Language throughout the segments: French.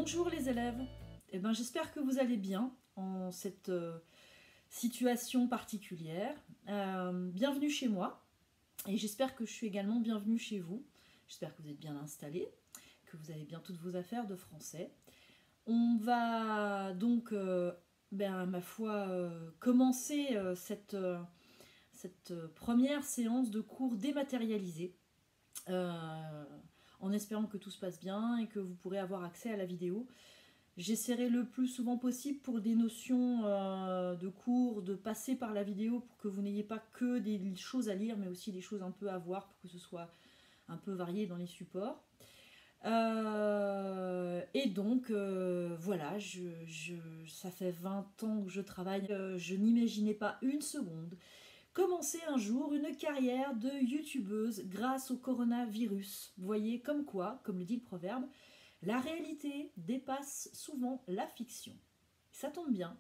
Bonjour les élèves, j'espère que vous allez bien en cette situation particulière. Bienvenue chez moi et j'espère que je suis également bienvenue chez vous. J'espère que vous êtes bien installés, que vous avez bien toutes vos affaires de français. On va donc, ma foi, commencer cette première séance de cours dématérialisés. En espérant que tout se passe bien et que vous pourrez avoir accès à la vidéo. J'essaierai le plus souvent possible pour des notions de cours, de passer par la vidéo pour que vous n'ayez pas que des choses à lire, mais aussi des choses un peu à voir pour que ce soit un peu varié dans les supports. Et donc, voilà, ça fait 20 ans que je travaille. Je n'imaginais pas une seconde commencer un jour une carrière de youtubeuse grâce au coronavirus. Vous voyez, comme quoi, comme le dit le proverbe, la réalité dépasse souvent la fiction. Ça tombe bien,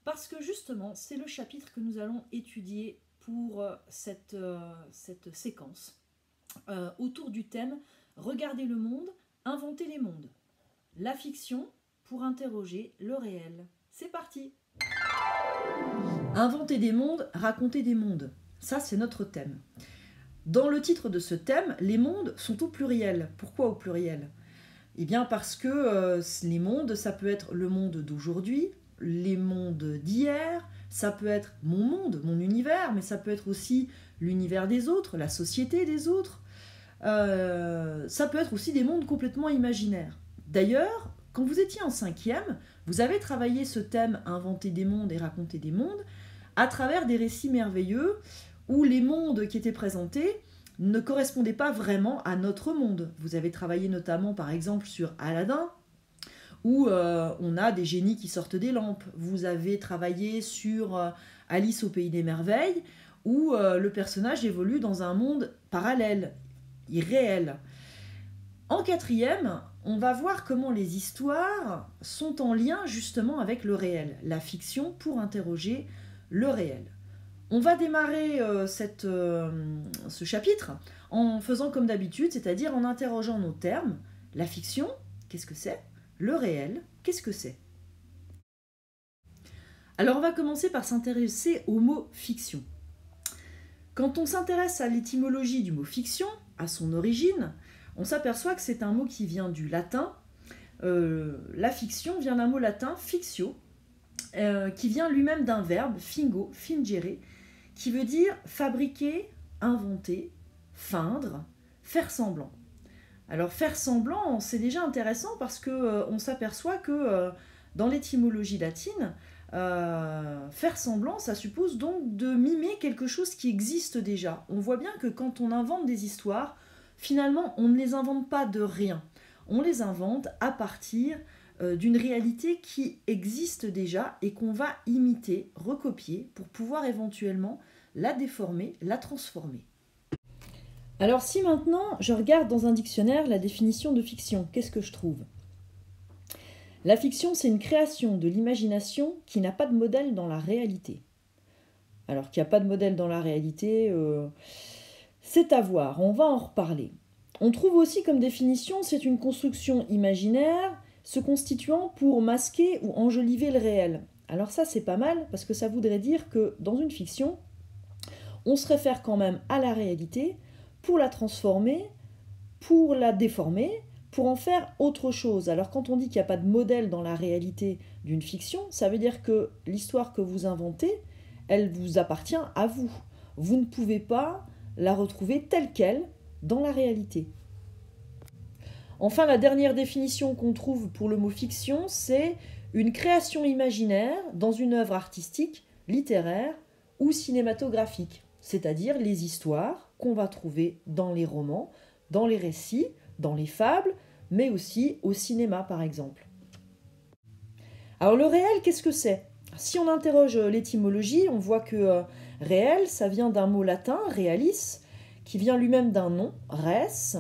parce que justement, c'est le chapitre que nous allons étudier pour cette séquence, autour du thème « Regarder le monde, inventer les mondes ». La fiction pour interroger le réel. C'est parti! Inventer des mondes, raconter des mondes. Ça, c'est notre thème. Dans le titre de ce thème, les mondes sont au pluriel. Pourquoi au pluriel? Eh bien parce que les mondes, ça peut être le monde d'aujourd'hui, les mondes d'hier, ça peut être mon monde, mon univers, mais ça peut être aussi l'univers des autres, la société des autres. Ça peut être aussi des mondes complètement imaginaires. D'ailleurs, quand vous étiez en 5e, vous avez travaillé ce thème « Inventer des mondes et raconter des mondes » à travers des récits merveilleux où les mondes qui étaient présentés ne correspondaient pas vraiment à notre monde. Vous avez travaillé notamment par exemple sur Aladdin, où on a des génies qui sortent des lampes. Vous avez travaillé sur Alice au pays des merveilles, où le personnage évolue dans un monde parallèle, irréel. En 4e, on va voir comment les histoires sont en lien justement avec le réel, la fiction pour interroger le réel. On va démarrer ce chapitre en faisant comme d'habitude, c'est-à-dire en interrogeant nos termes. La fiction, qu'est-ce que c'est? Le réel, qu'est-ce que c'est? Alors on va commencer par s'intéresser au mot fiction. Quand on s'intéresse à l'étymologie du mot fiction, à son origine, on s'aperçoit que c'est un mot qui vient du latin. La fiction vient d'un mot latin, fictio, qui vient lui-même d'un verbe, fingo, fingere, qui veut dire fabriquer, inventer, feindre, faire semblant. Alors faire semblant, c'est déjà intéressant parce qu'on s'aperçoit que dans l'étymologie latine, faire semblant, ça suppose donc de mimer quelque chose qui existe déjà. On voit bien que quand on invente des histoires, finalement, on ne les invente pas de rien. On les invente à partir d'une réalité qui existe déjà et qu'on va imiter, recopier, pour pouvoir éventuellement la déformer, la transformer. Alors si maintenant je regarde dans un dictionnaire la définition de fiction, qu'est-ce que je trouve? La fiction, c'est une création de l'imagination qui n'a pas de modèle dans la réalité. Alors qu'il n'y a pas de modèle dans la réalité, c'est à voir, on va en reparler. On trouve aussi comme définition, c'est une construction imaginaire se constituant pour masquer ou enjoliver le réel. Alors ça, c'est pas mal, parce que ça voudrait dire que dans une fiction, on se réfère quand même à la réalité pour la transformer, pour la déformer, pour en faire autre chose. Alors quand on dit qu'il n'y a pas de modèle dans la réalité d'une fiction, ça veut dire que l'histoire que vous inventez, elle vous appartient à vous. Vous ne pouvez pas la retrouver telle qu'elle dans la réalité. Enfin, la dernière définition qu'on trouve pour le mot fiction, c'est une création imaginaire dans une œuvre artistique, littéraire ou cinématographique, c'est-à-dire les histoires qu'on va trouver dans les romans, dans les récits, dans les fables, mais aussi au cinéma par exemple. Alors le réel, qu'est-ce que c'est? Si on interroge l'étymologie, on voit que réel, ça vient d'un mot latin, realis, qui vient lui-même d'un nom, res.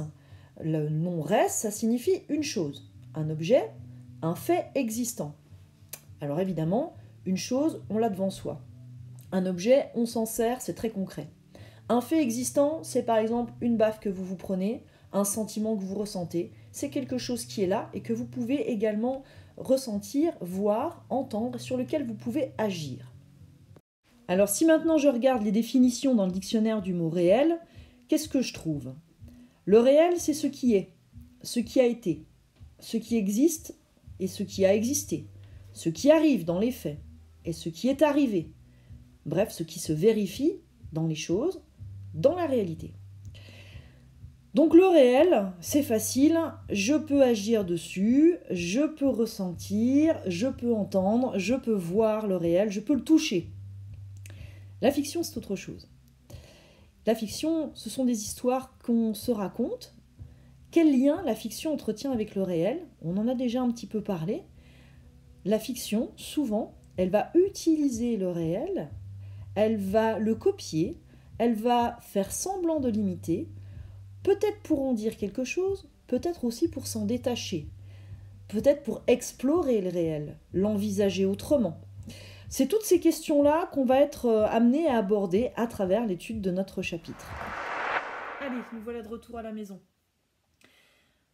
Le nom res, ça signifie une chose, un objet, un fait existant. Alors évidemment, une chose, on l'a devant soi. Un objet, on s'en sert, c'est très concret. Un fait existant, c'est par exemple une baffe que vous vous prenez, un sentiment que vous ressentez, c'est quelque chose qui est là et que vous pouvez également ressentir, voir, entendre, sur lequel vous pouvez agir. Alors si maintenant je regarde les définitions dans le dictionnaire du mot réel, qu'est-ce que je trouve? Le réel, c'est ce qui est, ce qui a été, ce qui existe et ce qui a existé, ce qui arrive dans les faits et ce qui est arrivé. Bref, ce qui se vérifie dans les choses, dans la réalité. Donc le réel, c'est facile, je peux agir dessus, je peux ressentir, je peux entendre, je peux voir le réel, je peux le toucher. La fiction, c'est autre chose. La fiction, ce sont des histoires qu'on se raconte. Quel lien la fiction entretient avec le réel? On en a déjà un petit peu parlé. La fiction, souvent, elle va utiliser le réel, elle va le copier, elle va faire semblant de l'imiter, peut-être pour en dire quelque chose, peut-être aussi pour s'en détacher, peut-être pour explorer le réel, l'envisager autrement. C'est toutes ces questions-là qu'on va être amené à aborder à travers l'étude de notre chapitre. Allez, nous voilà de retour à la maison.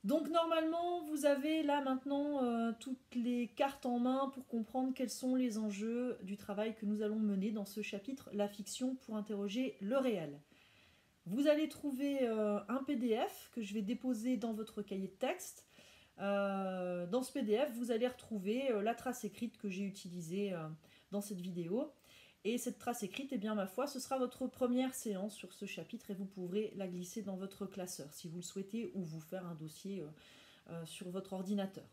Donc normalement, vous avez là maintenant toutes les cartes en main pour comprendre quels sont les enjeux du travail que nous allons mener dans ce chapitre, la fiction pour interroger le réel. Vous allez trouver un PDF que je vais déposer dans votre cahier de texte. Dans ce PDF, vous allez retrouver la trace écrite que j'ai utilisée dans cette vidéo. Et cette trace écrite, eh bien ma foi, ce sera votre première séance sur ce chapitre et vous pourrez la glisser dans votre classeur si vous le souhaitez ou vous faire un dossier sur votre ordinateur.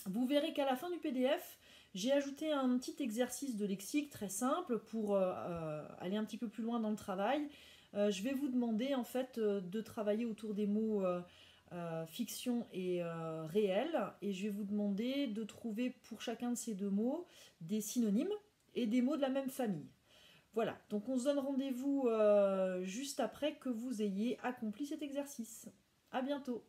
Vous verrez qu'à la fin du PDF, j'ai ajouté un petit exercice de lexique très simple pour aller un petit peu plus loin dans le travail. Je vais vous demander en fait de travailler autour des mots fiction et réel et je vais vous demander de trouver pour chacun de ces deux mots des synonymes et des mots de la même famille. Voilà, donc on se donne rendez-vous juste après que vous ayez accompli cet exercice. À bientôt.